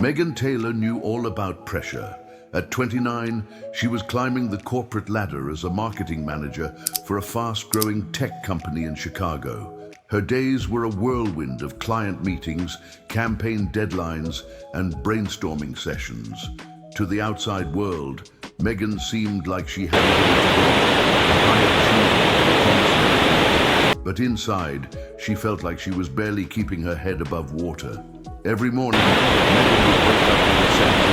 Megan Taylor knew all about pressure. At 29, she was climbing the corporate ladder as a marketing manager for a fast-growing tech company in Chicago. Her days were a whirlwind of client meetings, campaign deadlines, and brainstorming sessions. To the outside world, Megan seemed like she had it all. But inside, she felt like she was barely keeping her head above water. Every morning, Megan would wake up with a sense of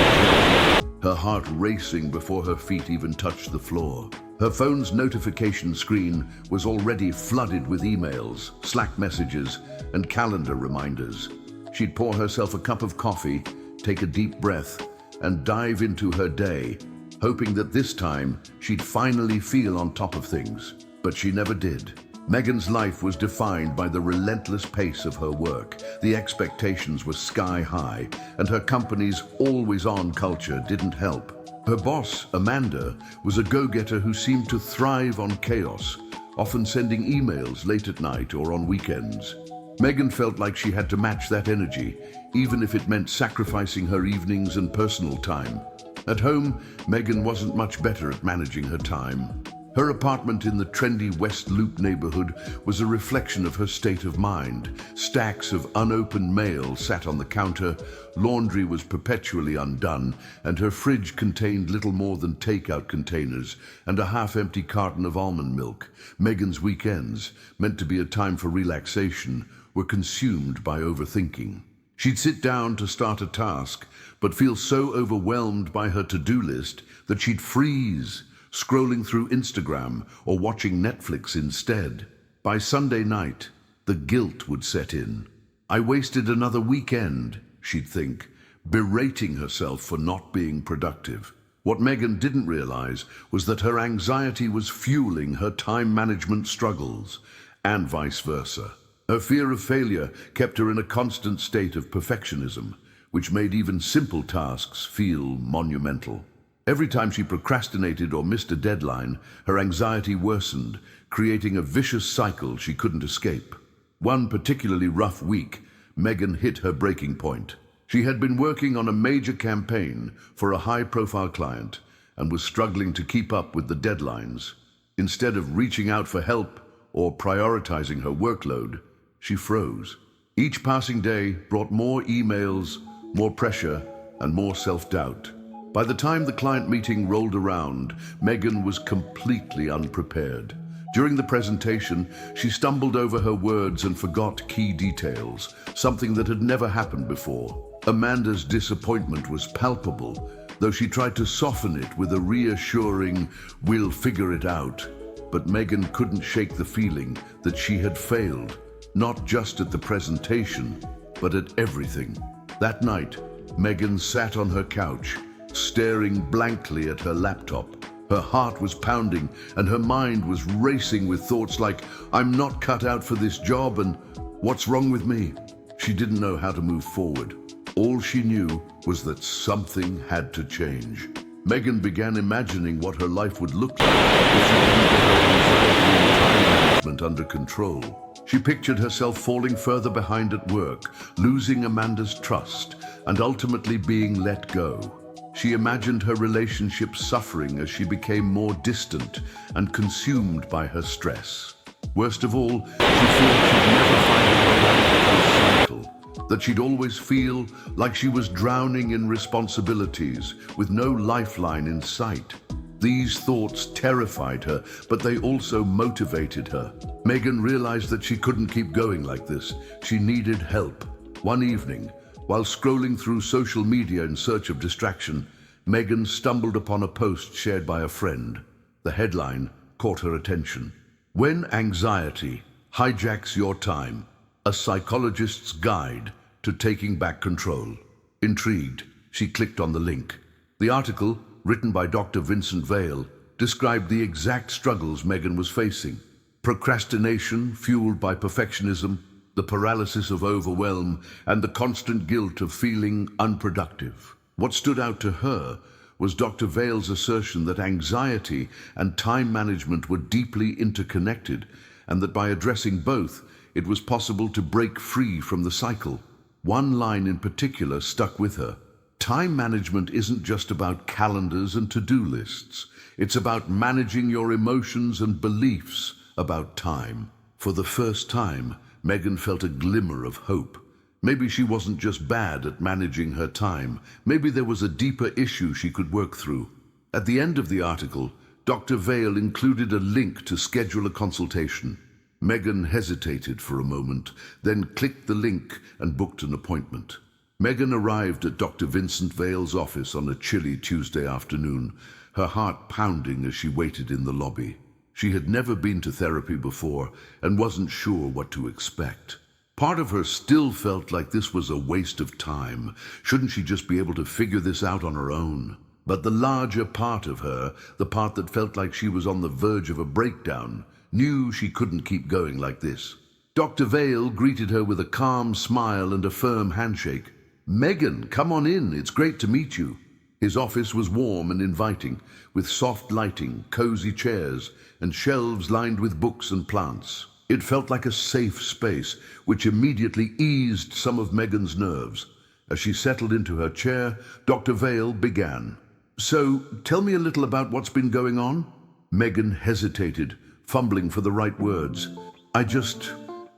dread, her heart racing before her feet even touched the floor. Her phone's notification screen was already flooded with emails, Slack messages, and calendar reminders. She'd pour herself a cup of coffee, take a deep breath, and dive into her day, hoping that this time she'd finally feel on top of things. But she never did. Megan's life was defined by the relentless pace of her work. The expectations were sky high, and her company's always-on culture didn't help. Her boss, Amanda, was a go-getter who seemed to thrive on chaos, often sending emails late at night or on weekends. Megan felt like she had to match that energy, even if it meant sacrificing her evenings and personal time. At home, Megan wasn't much better at managing her time. Her apartment in the trendy West Loop neighborhood was a reflection of her state of mind. Stacks of unopened mail sat on the counter, laundry was perpetually undone, and her fridge contained little more than takeout containers and a half-empty carton of almond milk. Megan's weekends, meant to be a time for relaxation, were consumed by overthinking. She'd sit down to start a task, but feel so overwhelmed by her to-do list that she'd freeze, scrolling through Instagram or watching Netflix instead. By Sunday night, the guilt would set in. I wasted another weekend, she'd think, berating herself for not being productive. What Megan didn't realize was that her anxiety was fueling her time management struggles, and vice versa. Her fear of failure kept her in a constant state of perfectionism, which made even simple tasks feel monumental. Every time she procrastinated or missed a deadline, her anxiety worsened, creating a vicious cycle she couldn't escape. One particularly rough week, Megan hit her breaking point. She had been working on a major campaign for a high-profile client and was struggling to keep up with the deadlines. Instead of reaching out for help or prioritizing her workload, she froze. Each passing day brought more emails, more pressure, and more self-doubt. By the time the client meeting rolled around, Megan was completely unprepared. During the presentation, she stumbled over her words and forgot key details, something that had never happened before. Amanda's disappointment was palpable, though she tried to soften it with a reassuring, "We'll figure it out." But Megan couldn't shake the feeling that she had failed, not just at the presentation, but at everything. That night, Megan sat on her couch, staring blankly at her laptop. Her heart was pounding and her mind was racing with thoughts like, "I'm not cut out for this job," and "What's wrong with me?" She didn't know how to move forward. All she knew was that something had to change. Megan began imagining what her life would look like if she didn't get her anxiety and time management under control. She pictured herself falling further behind at work, losing Amanda's trust, and ultimately being let go. She imagined her relationship suffering as she became more distant and consumed by her stress. Worst of all, she feared she'd never find a way out of this cycle, that she'd always feel like she was drowning in responsibilities with no lifeline in sight. These thoughts terrified her, but they also motivated her. Megan realized that she couldn't keep going like this. She needed help. One evening, while scrolling through social media in search of distraction, Megan stumbled upon a post shared by a friend. The headline caught her attention. "When Anxiety Hijacks Your Time, a Psychologist's Guide to Taking Back Control." Intrigued, she clicked on the link. The article, written by Dr. Vincent Vale, described the exact struggles Megan was facing. Procrastination fueled by perfectionism, the paralysis of overwhelm, and the constant guilt of feeling unproductive. What stood out to her was Dr. Vale's assertion that anxiety and time management were deeply interconnected, and that by addressing both, it was possible to break free from the cycle. One line in particular stuck with her. Time management isn't just about calendars and to-do lists. It's about managing your emotions and beliefs about time. For the first time, Megan felt a glimmer of hope. Maybe she wasn't just bad at managing her time. Maybe there was a deeper issue she could work through. At the end of the article, Dr. Vale included a link to schedule a consultation. Megan hesitated for a moment, then clicked the link and booked an appointment. Megan arrived at Dr. Vincent Vale's office on a chilly Tuesday afternoon, her heart pounding as she waited in the lobby. She had never been to therapy before and wasn't sure what to expect. Part of her still felt like this was a waste of time. Shouldn't she just be able to figure this out on her own? But the larger part of her, the part that felt like she was on the verge of a breakdown, knew she couldn't keep going like this. Dr. Vale greeted her with a calm smile and a firm handshake. "Megan, come on in. It's great to meet you." His office was warm and inviting, with soft lighting, cozy chairs, and shelves lined with books and plants. It felt like a safe space, which immediately eased some of Megan's nerves. As she settled into her chair, Dr. Vale began. "So, tell me a little about what's been going on?" Megan hesitated, fumbling for the right words. I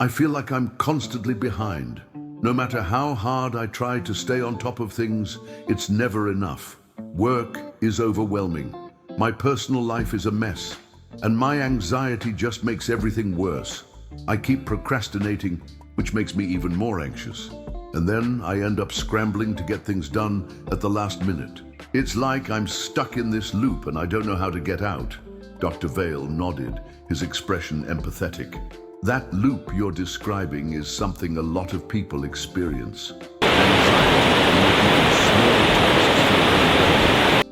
feel like I'm constantly behind. No matter how hard I try to stay on top of things, it's never enough. Work is overwhelming. My personal life is a mess, and my anxiety just makes everything worse. I keep procrastinating, which makes me even more anxious. And then I end up scrambling to get things done at the last minute. It's like I'm stuck in this loop and I don't know how to get out. Dr. Vale nodded, his expression empathetic. That loop you're describing is something a lot of people experience.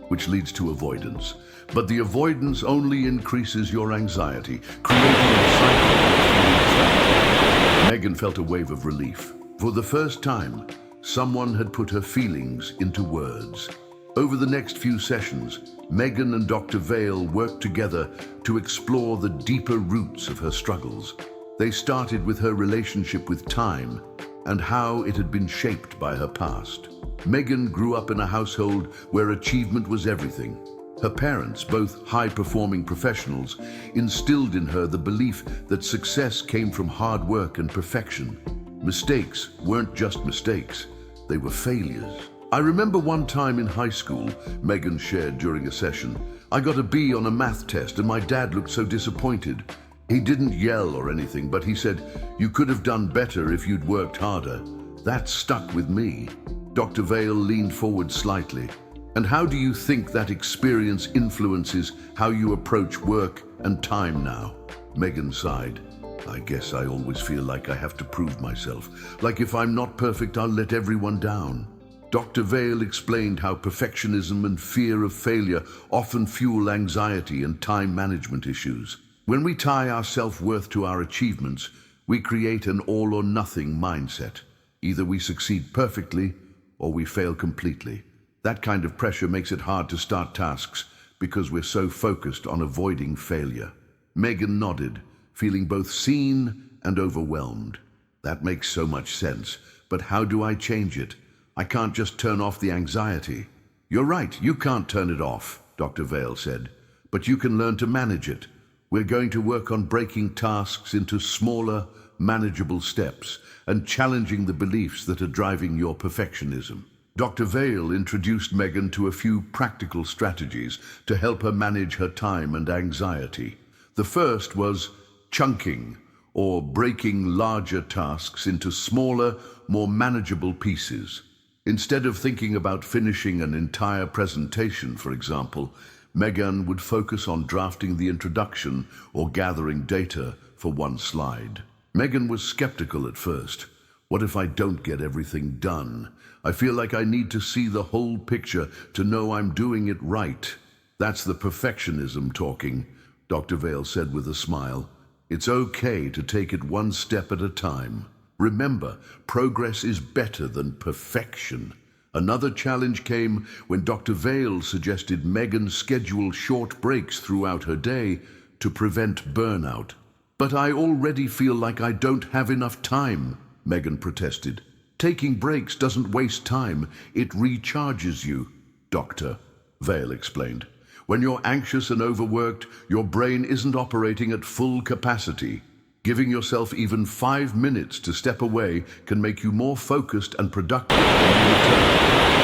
Which leads to avoidance. But the avoidance only increases your anxiety, creating a cycle of feeling trapped. Megan felt a wave of relief. For the first time, someone had put her feelings into words. Over the next few sessions, Megan and Dr. Vale worked together to explore the deeper roots of her struggles. They started with her relationship with time and how it had been shaped by her past. Megan grew up in a household where achievement was everything. Her parents, both high-performing professionals, instilled in her the belief that success came from hard work and perfection. Mistakes weren't just mistakes, they were failures. "I remember one time in high school," Megan shared during a session, "I got a B on a math test and my dad looked so disappointed. He didn't yell or anything, but he said, 'You could have done better if you'd worked harder.' That stuck with me." Dr. Vale leaned forward slightly. "And how do you think that experience influences how you approach work and time now?" Megan sighed. "I guess I always feel like I have to prove myself. Like if I'm not perfect, I'll let everyone down." Dr. Vale explained how perfectionism and fear of failure often fuel anxiety and time management issues. When we tie our self-worth to our achievements, we create an all-or-nothing mindset. Either we succeed perfectly or we fail completely. That kind of pressure makes it hard to start tasks because we're so focused on avoiding failure. Megan nodded, feeling both seen and overwhelmed. "That makes so much sense, but how do I change it? I can't just turn off the anxiety." "You're right, you can't turn it off," Dr. Vale said, "but you can learn to manage it. We're going to work on breaking tasks into smaller, manageable steps and challenging the beliefs that are driving your perfectionism." Dr. Vale introduced Megan to a few practical strategies to help her manage her time and anxiety. The first was chunking, or breaking larger tasks into smaller, more manageable pieces. Instead of thinking about finishing an entire presentation, for example, Megan would focus on drafting the introduction or gathering data for one slide. Megan was skeptical at first. "What if I don't get everything done? I feel like I need to see the whole picture to know I'm doing it right." "That's the perfectionism talking," Dr. Vale said with a smile. "It's okay to take it one step at a time. Remember, progress is better than perfection." Another challenge came when Dr. Vale suggested Megan schedule short breaks throughout her day to prevent burnout. "But I already feel like I don't have enough time," Megan protested. Taking breaks doesn't waste time, it recharges you, Dr. Vale explained. When you're anxious and overworked, your brain isn't operating at full capacity. Giving yourself even 5 minutes to step away can make you more focused and productive when you return.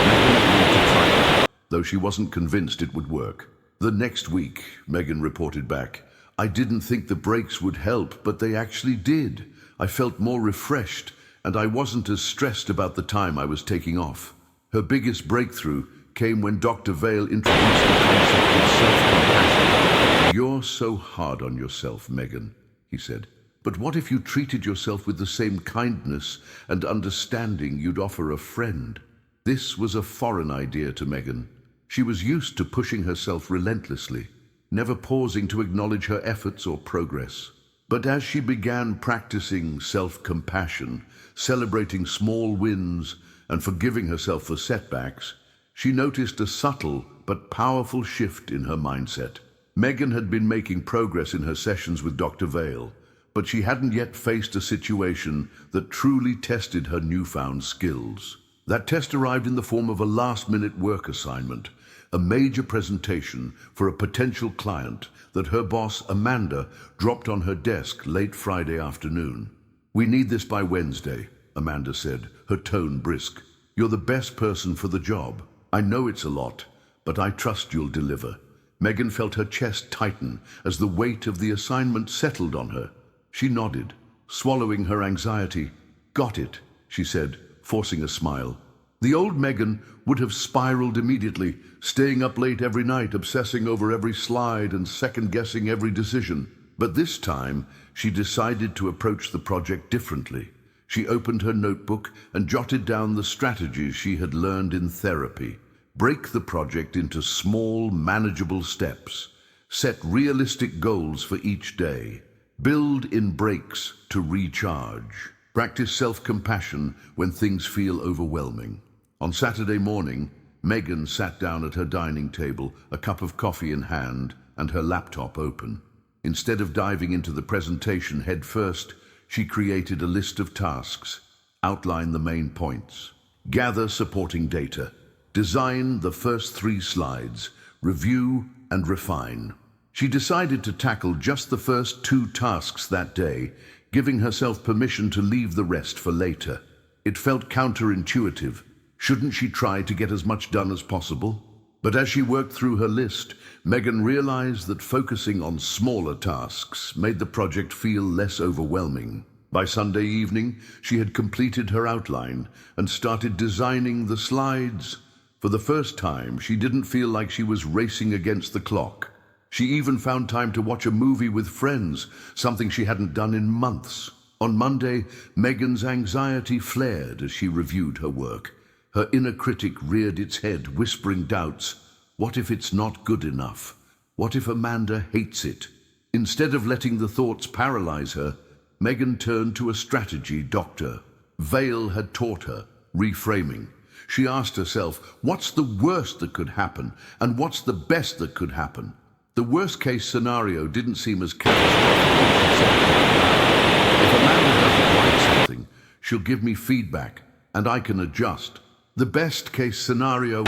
Megan agreed to try it, though she wasn't convinced it would work. The next week, Megan reported back, I didn't think the breaks would help, but they actually did. I felt more refreshed, and I wasn't as stressed about the time I was taking off. Her biggest breakthrough came when Dr. Vale introduced the concept of self-compassion. You're so hard on yourself, Megan, he said. But what if you treated yourself with the same kindness and understanding you'd offer a friend? This was a foreign idea to Megan. She was used to pushing herself relentlessly, never pausing to acknowledge her efforts or progress. But as she began practicing self-compassion, celebrating small wins, and forgiving herself for setbacks, she noticed a subtle but powerful shift in her mindset. Megan had been making progress in her sessions with Dr. Vale, but she hadn't yet faced a situation that truly tested her newfound skills. That test arrived in the form of a last-minute work assignment, a major presentation for a potential client that her boss, Amanda, dropped on her desk late Friday afternoon. We need this by Wednesday, Amanda said, her tone brisk. You're the best person for the job. I know it's a lot, but I trust you'll deliver. Megan felt her chest tighten as the weight of the assignment settled on her. She nodded, swallowing her anxiety. Got it, she said, forcing a smile. The old Megan would have spiraled immediately, staying up late every night, obsessing over every slide and second-guessing every decision. But this time, she decided to approach the project differently. She opened her notebook and jotted down the strategies she had learned in therapy. Break the project into small, manageable steps. Set realistic goals for each day. Build in breaks to recharge. Practice self-compassion when things feel overwhelming. On Saturday morning, Megan sat down at her dining table, a cup of coffee in hand and her laptop open. Instead of diving into the presentation head first, she created a list of tasks, outlined the main points, gather supporting data, design the first 3 slides, review and refine. She decided to tackle just the first 2 tasks that day, giving herself permission to leave the rest for later. It felt counterintuitive. Shouldn't she try to get as much done as possible? But as she worked through her list, Megan realized that focusing on smaller tasks made the project feel less overwhelming. By Sunday evening, she had completed her outline and started designing the slides. For the first time, she didn't feel like she was racing against the clock. She even found time to watch a movie with friends, something she hadn't done in months. On Monday, Megan's anxiety flared as she reviewed her work. Her inner critic reared its head, whispering doubts. What if it's not good enough? What if Amanda hates it? Instead of letting the thoughts paralyze her, Megan turned to a strategy Dr. Vale had taught her, reframing. She asked herself, what's the worst that could happen, and what's the best that could happen? The worst-case scenario didn't seem as catastrophic. If Amanda doesn't like something, she'll give me feedback, and I can adjust. The best-case scenario,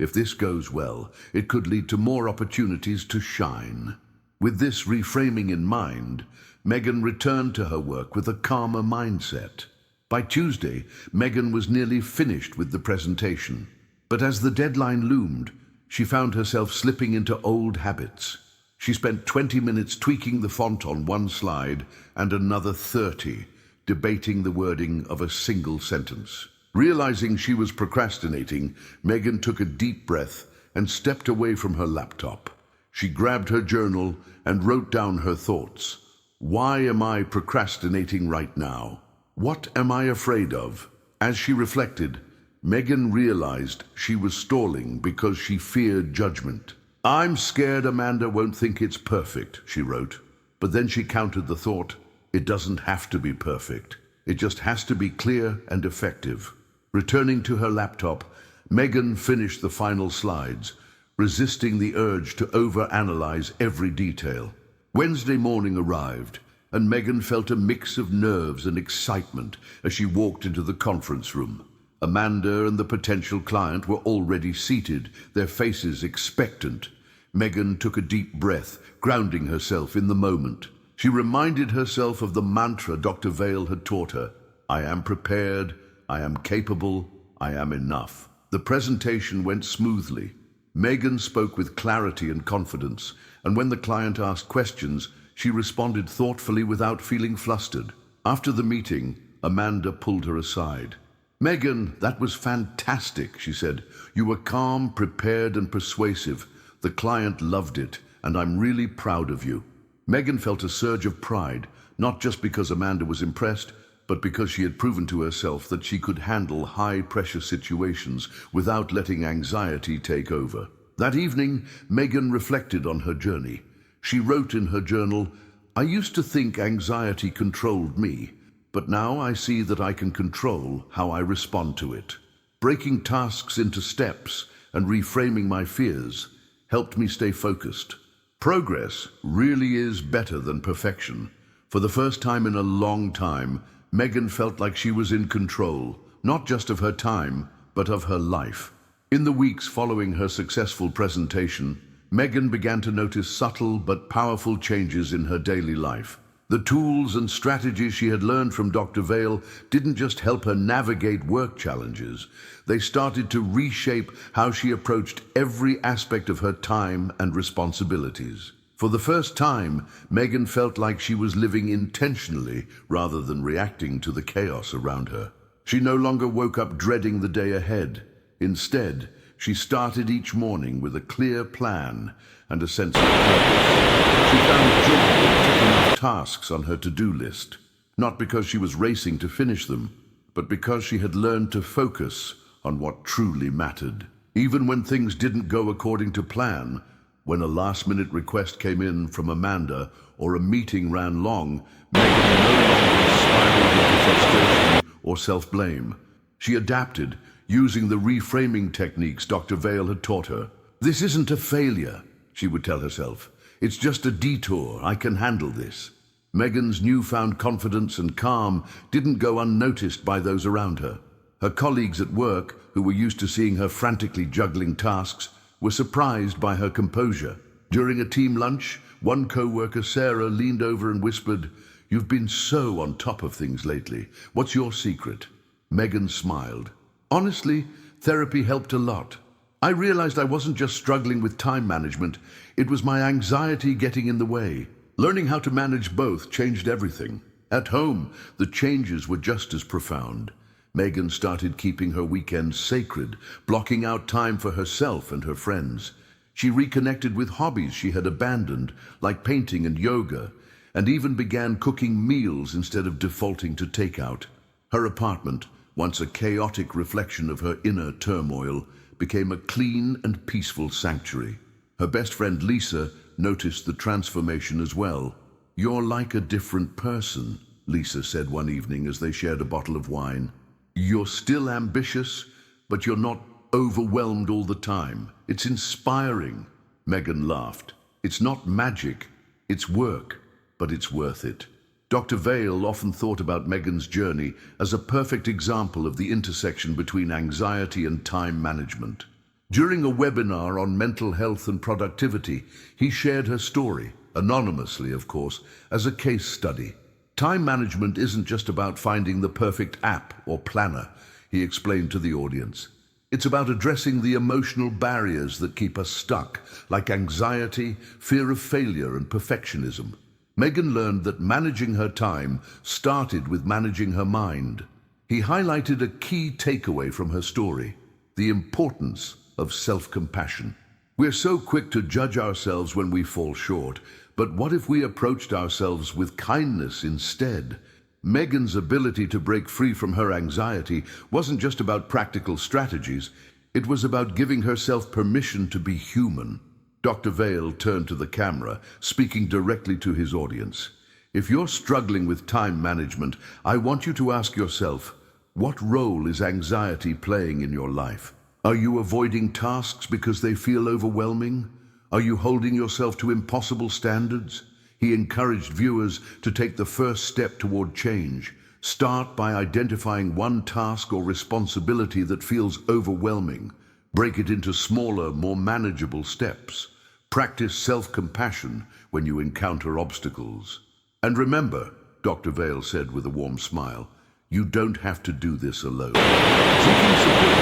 if this goes well, it could lead to more opportunities to shine. With this reframing in mind, Megan returned to her work with a calmer mindset. By Tuesday, Megan was nearly finished with the presentation. But as the deadline loomed, she found herself slipping into old habits. She spent 20 minutes tweaking the font on one slide and another 30, debating the wording of a single sentence. Realizing she was procrastinating, Megan took a deep breath and stepped away from her laptop. She grabbed her journal and wrote down her thoughts. Why am I procrastinating right now? What am I afraid of? As she reflected, Megan realized she was stalling because she feared judgment. I'm scared Amanda won't think it's perfect, she wrote. But then she countered the thought, it doesn't have to be perfect. It just has to be clear and effective. Returning to her laptop, Megan finished the final slides, resisting the urge to overanalyze every detail. Wednesday morning arrived, and Megan felt a mix of nerves and excitement as she walked into the conference room. Amanda and the potential client were already seated, their faces expectant. Megan took a deep breath, grounding herself in the moment. She reminded herself of the mantra Dr. Vale had taught her. I am prepared, I am capable, I am enough. The presentation went smoothly. Megan spoke with clarity and confidence, and when the client asked questions, she responded thoughtfully without feeling flustered. After the meeting, Amanda pulled her aside. Megan, that was fantastic, she said. You were calm, prepared, and persuasive. The client loved it, and I'm really proud of you. Megan felt a surge of pride, not just because Amanda was impressed, but because she had proven to herself that she could handle high-pressure situations without letting anxiety take over. That evening, Megan reflected on her journey. She wrote in her journal, I used to think anxiety controlled me, but now I see that I can control how I respond to it. Breaking tasks into steps and reframing my fears helped me stay focused. Progress really is better than perfection. For the first time in a long time, Megan felt like she was in control, not just of her time, but of her life. In the weeks following her successful presentation, Megan began to notice subtle but powerful changes in her daily life. The tools and strategies she had learned from Dr. Vale didn't just help her navigate work challenges. They started to reshape how she approached every aspect of her time and responsibilities. For the first time, Megan felt like she was living intentionally rather than reacting to the chaos around her. She no longer woke up dreading the day ahead. Instead, she started each morning with a clear plan and a sense of purpose. She found joy in ticking off tasks on her to-do list, not because she was racing to finish them, but because she had learned to focus on what truly mattered. Even when things didn't go according to plan, when a last-minute request came in from Amanda or a meeting ran long, Megan no longer spiraled into frustration or self-blame. She adapted, using the reframing techniques Dr. Vale had taught her. This isn't a failure, she would tell herself. It's just a detour. I can handle this. Megan's newfound confidence and calm didn't go unnoticed by those around her. Her colleagues at work, who were used to seeing her frantically juggling tasks, were surprised by her composure. During a team lunch, one co-worker, Sarah, leaned over and whispered, You've been so on top of things lately. What's your secret? Megan smiled. Honestly, therapy helped a lot. I realized I wasn't just struggling with time management, it was my anxiety getting in the way. Learning how to manage both changed everything. At home, the changes were just as profound. Megan started keeping her weekends sacred, blocking out time for herself and her friends. She reconnected with hobbies she had abandoned, like painting and yoga, and even began cooking meals instead of defaulting to takeout. Her apartment, once a chaotic reflection of her inner turmoil, became a clean and peaceful sanctuary. Her best friend Lisa noticed the transformation as well. You're like a different person, Lisa said one evening as they shared a bottle of wine. You're still ambitious, but you're not overwhelmed all the time. It's inspiring. Megan laughed. It's not magic, it's work, but it's worth it. Dr. Vale often thought about Megan's journey as a perfect example of the intersection between anxiety and time management. During a webinar on mental health and productivity, he shared her story, anonymously of course, as a case study. Time management isn't just about finding the perfect app or planner, he explained to the audience. It's about addressing the emotional barriers that keep us stuck, like anxiety, fear of failure, and perfectionism. Megan learned that managing her time started with managing her mind. He highlighted a key takeaway from her story: the importance of self-compassion. We're so quick to judge ourselves when we fall short, but what if we approached ourselves with kindness instead? Megan's ability to break free from her anxiety wasn't just about practical strategies, it was about giving herself permission to be human. Dr. Vale turned to the camera, speaking directly to his audience. If you're struggling with time management, I want you to ask yourself, what role is anxiety playing in your life? Are you avoiding tasks because they feel overwhelming? Are you holding yourself to impossible standards? He encouraged viewers to take the first step toward change. Start by identifying one task or responsibility that feels overwhelming. Break it into smaller, more manageable steps. Practice self-compassion when you encounter obstacles. And remember, Dr. Vale said with a warm smile, you don't have to do this alone. Seeking support,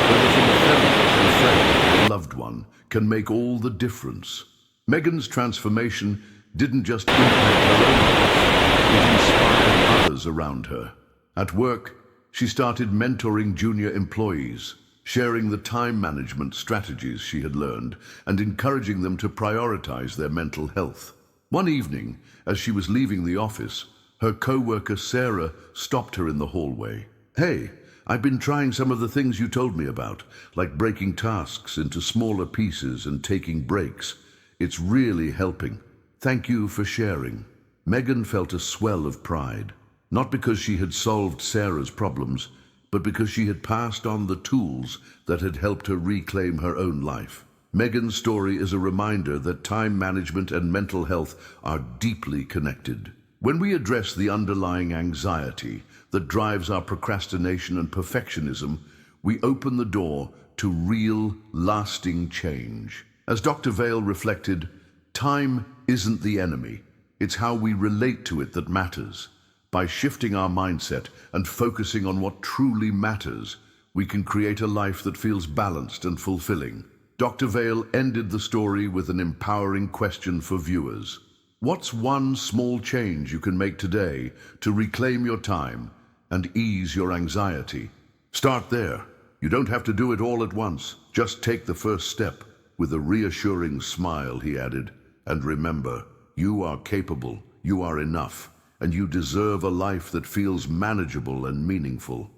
whether from a therapist, a friend, a loved one, can make all the difference. Megan's transformation didn't just impact her own life, it inspired others around her. At work, she started mentoring junior employees, sharing the time management strategies she had learned and encouraging them to prioritize their mental health. One evening, as she was leaving the office, her co-worker Sarah stopped her in the hallway. "Hey, I've been trying some of the things you told me about, like breaking tasks into smaller pieces and taking breaks. It's really helping. Thank you for sharing." Megan felt a swell of pride, not because she had solved Sarah's problems, but because she had passed on the tools that had helped her reclaim her own life. Megan's story is a reminder that time management and mental health are deeply connected. When we address the underlying anxiety that drives our procrastination and perfectionism, we open the door to real, lasting change. As Dr. Vale reflected, time isn't the enemy. It's how we relate to it that matters. By shifting our mindset and focusing on what truly matters, we can create a life that feels balanced and fulfilling. Dr. Vale ended the story with an empowering question for viewers. What's one small change you can make today to reclaim your time and ease your anxiety? Start there. You don't have to do it all at once. Just take the first step. With a reassuring smile, he added, and remember, you are capable, you are enough, and you deserve a life that feels manageable and meaningful.